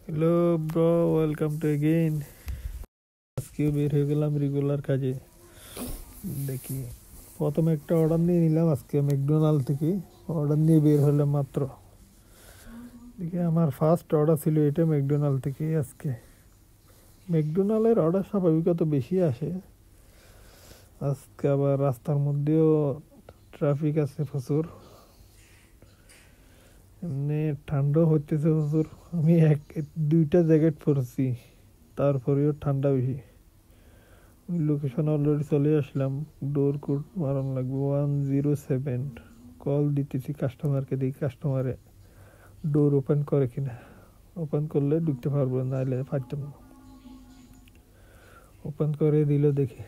Hello bro, welcome to again. আজকেও বের হয়ে গেলাম রেগুলার কাজে। দেখি, প্রথমে একটা অর্ডার নিয়ে নিলাম আজকে ম্যাকডোনাল্ড থেকে। অর্ডার নিয়ে বের হলাম মাত্র। দেখি, আমার ফার্স্ট অর্ডার ছিল এটা ম্যাকডোনাল্ড থেকে আজকে। ম্যাকডোনাল্ডের অর্ডার স্বাভাবিকত বেশি আসে। আজকে আবার রাস্তার মধ্যেও ট্রাফিক আছে প্রচুর, এমনি ঠান্ডাও হচ্ছে প্রচুর। আমি দুইটা জ্যাকেট পরছি, তারপরেও ঠান্ডা বেশি। লোকেশন অলরেডি চলে আসলাম। ডোর কোড মারান লাগবে 107। কল দিতেছি কাস্টমারকে, দেখি কাস্টমারে ডোর ওপেন করে কিনা। ওপেন করলে ঢুকতে পারবো, নাহলে পারতাম না। ওপেন করে দিল, দেখি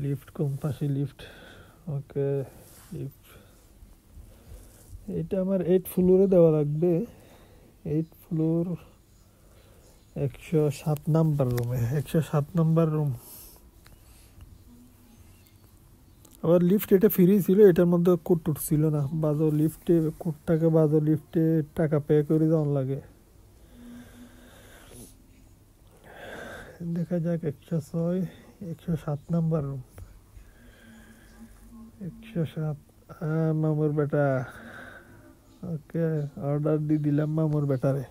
লিফট কোন পাশে, লিফট ওকে। লিফট এটা আমার 8 ফ্লোরে দেওয়া লাগবে। 8 ফ্লোর 107 নাম্বার রুমে, 107 নাম্বার রুম। আবার লিফট এটা ফ্রি ছিল, এটার মধ্যে কোড টুট ছিল না। বাজো লিফটে কোডটাকে বাজো লিফটে টাকা পে করে দেওয়ার লাগে। দেখা যাক, 106 107 নাম্বার রুম, 107। মামুর বেটা। ওকে, অর্ডার দিয়ে দিলাম মামুর বেটারে।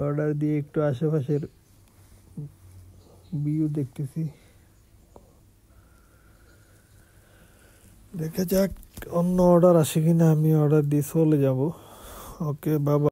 অর্ডার দিয়ে একটু আশেপাশের ভিউ দেখতেছি। দেখা যাক অন্য অর্ডার আসে কিনা, আমি অর্ডার দিয়ে চলে যাব। ওকে বাবা।